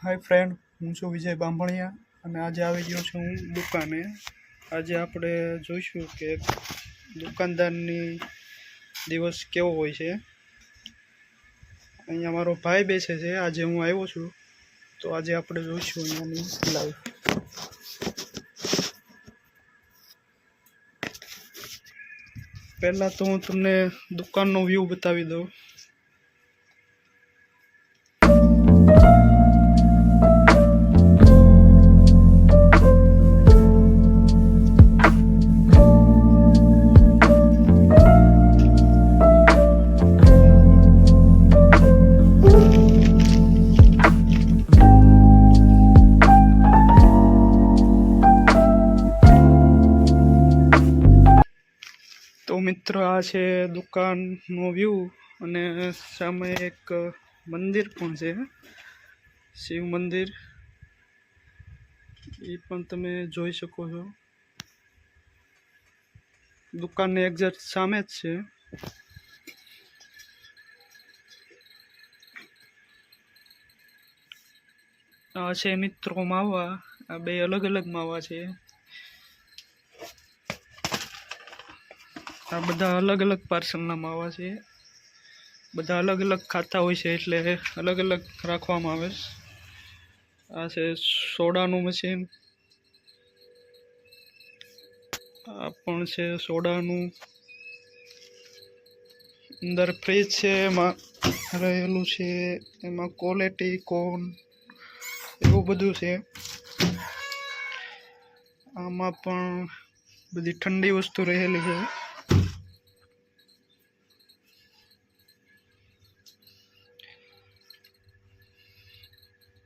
Hi friend, हूँ छुं विजय बांभणिया અને આજે આવી ગયો છું હું દુકાને। આજે આપણે જોઈશું કે દુકાનદારની દિવસ કેવો હોય છે। અહીંયા મારો ભાઈ બેસે છે, આજે હું આવ્યો છું તો આજે આપણે જોઈશું અહીંયાની લાઈવ। પહેલાં તો હું તમને દુકાનનો વ્યૂ બતાવી દઉં। तो मित्र आ छे दुकाननो व्यू अने सामे एक मंदिर पण छे, शिव मंदिर, ए पण तमे जोई शको छो। दुकान ने एक्जेक्ट सामे ज छे। आ छे मित्रों मावा, आ बे अलग अलग मावा छे। आ बधा अलग अलग पार्सल ना मावा छे, बधा अलग अलग खाता होय छे એટલે अलग अलग રાખવામાં આવે છે। आ छे सोडाનું मशीन, आ पण छे सोडाનું। अंदर फ्रीज छे, एमां रहेલું છે, एमां क्वॉलिटी कोन એવું બધું છે। आमां पण बधी ठंडी वस्तु रहेली છે।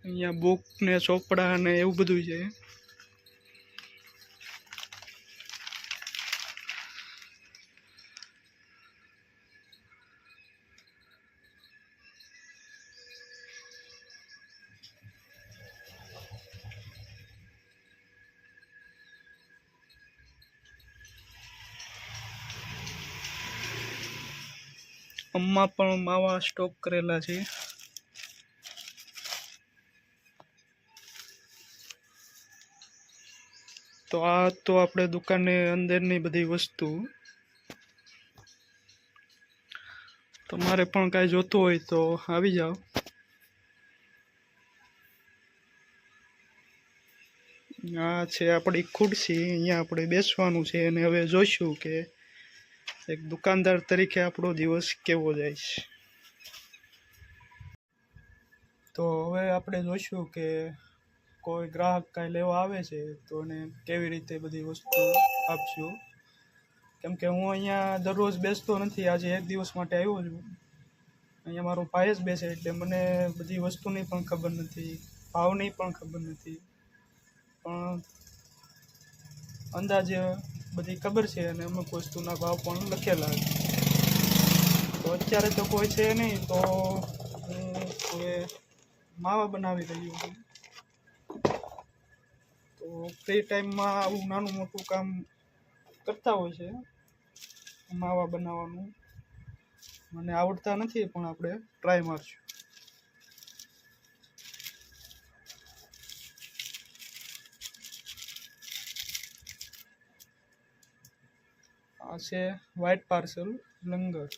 અહીંયા बुक ने ચોપડા ने એવું બધું છે। अम्मा पण मावा स्टॉक करेला छे। तो आ तो आपणे दुकाने अंदरनी बधी वस्तु। तमारे पण कांई जोतुं होय तो आवी जाओ। आ छे आपणी खुर्सी, अहींया आपणे बेसवानुं छे अने हवे जोईशुं के एक दुकानदार तरीके आपणो दिवस केवो जाय छे। तो हवे आपणे जोईशुं के कोई ग्राहक कांई लेवा आवे छे तो एने केवी रीते बधी वस्तु आपशुं। केम के हूँ अहींया दररोज बेसतो नथी, आज एक दिवस माटे आव्यो छुं। अहींया मारो भाई ज बेसे એટલે મને બધી વસ્તુની પણ ખબર નથી, ભાવની પણ ખબર નથી, પણ અંદાજે બધી ખબર છે અને અમુક વસ્તુના ભાવ પણ લખેલા છે। તો અત્યારે તો કોઈ છે નહીં, તો હું હવે માવા બનાવી રહ્યો છું। તો ફ્રી ટાઈમમાં આવું નાનું મોટું કામ કરતા હોય છે, માવા બનાવવાનું। મને આવડતા નથી પણ આપણે ટ્રાય મારશું। આ છે વ્હાઈટ પાર્સલ લંગર।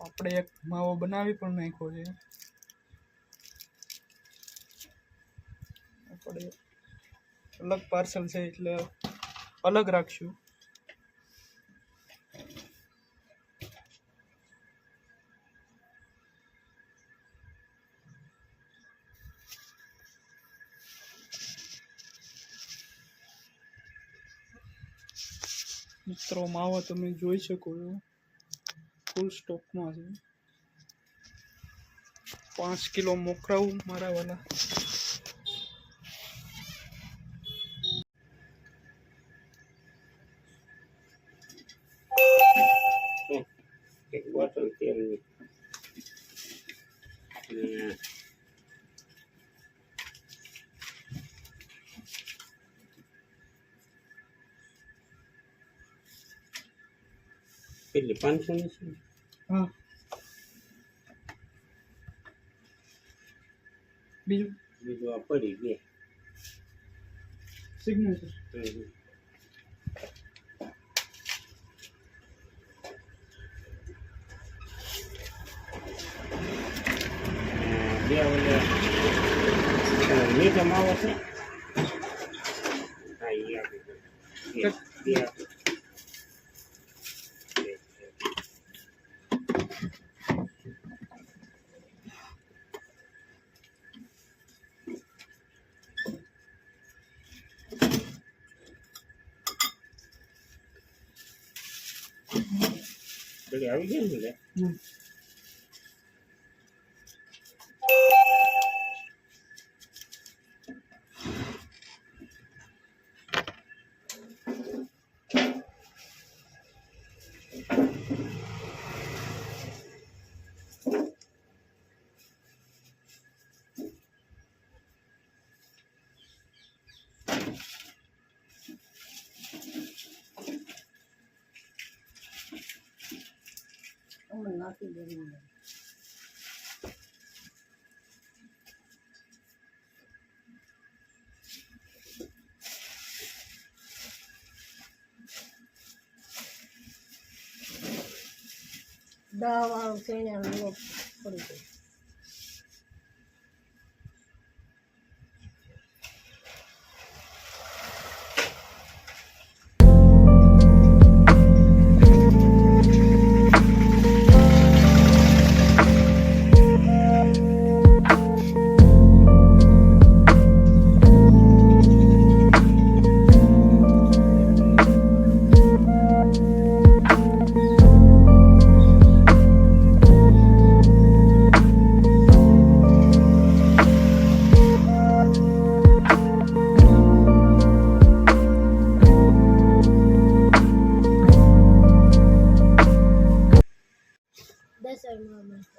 આપણે એક માવો બનાવી પણ નાખ્યો છે। આપણે અલગ પાર્સલ છે એટલે અલગ રાખશું। મિત્રો માવો તમે જોઈ શકો છો, ફૂલ સ્ટોકમાં છે। 5 કિલો મોકરાવું મારા વાલા। એક બોટલ તેલની કેટલી 500 ની છે? હા બીજું આ પડી બે સિગ્નેચર. બે ઓલે મીઠા માવો છે. હા એ આપી દો. બે આપી. ઘડી આવી ગયા ને લે. નાખી દેવું દવા કેળા લોટ પડી ગયો.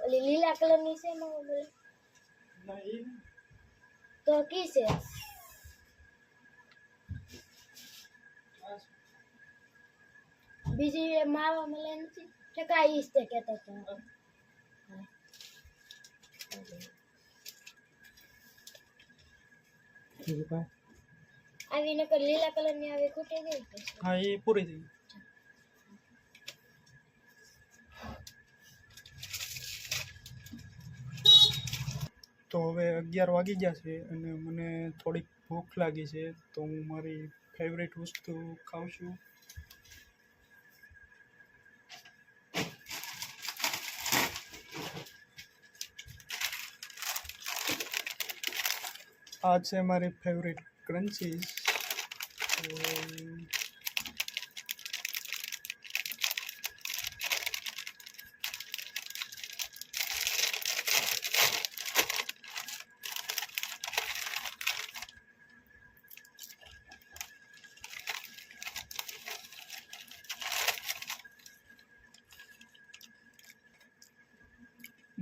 ઓલી લીલા કલરની છે માં બોલે તો કી છે બીજી માવા મળે નથી ઠકા ઈસ તે કહેતા હતા. આવી નકર લીલા કલરની આવે ખૂટે ગઈ. હા એ પૂરી થઈ. તો હવે 11 વાગી ગયા છે અને મને થોડીક ભૂખ લાગી છે, તો હું મારી ફેવરેટ વસ્તુ ખાઉં છું. આ છે મારી ફેવરેટ ક્રન્ચીસ.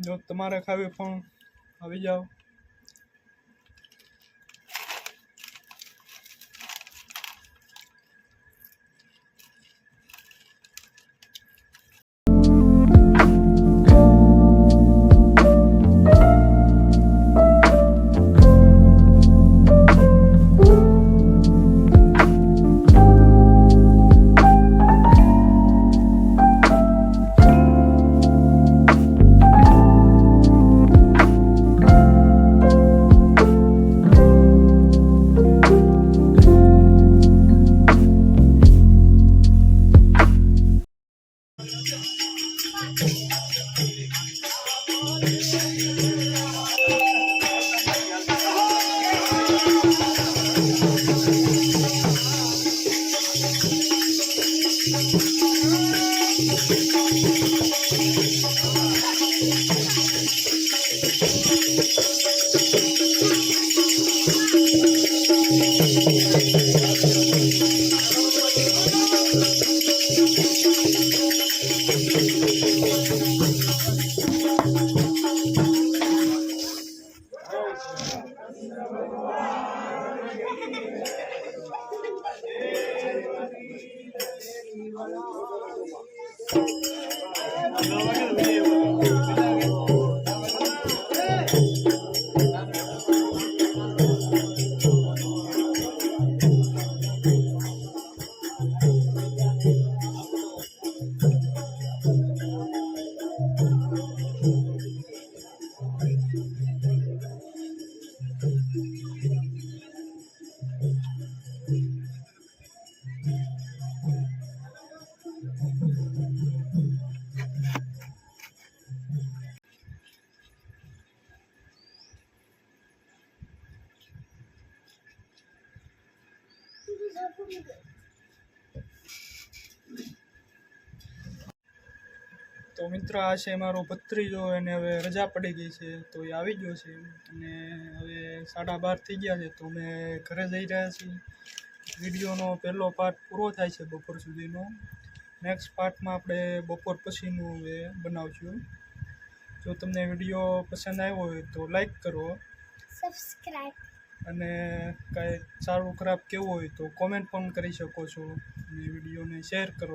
જો તમારે ખાવી પણ આવી જાઓ. તો મિત્ર આ છે મારો ભત્રીજો, એને હવે રજા પડી ગઈ છે તો એ આવી ગયો છે અને હવે 12:30 થઈ ગયા છે તો અમે ઘરે જઈ રહ્યા છીએ. વિડીયોનો પહેલો પાર્ટ પૂરો થાય છે બપોર સુધીનો. નેક્સ્ટ પાર્ટમાં આપણે બપોર પછીનું હવે બનાવશું. જો તમને વિડીયો પસંદ આવ્યો હોય તો લાઈક કરો સબસ્ક્રાઇબ. અને કાંઈ સારું ખરાબ કેવું હોય તો કોમેન્ટ પણ કરી શકો છો અને વિડીયોને શેર કરો.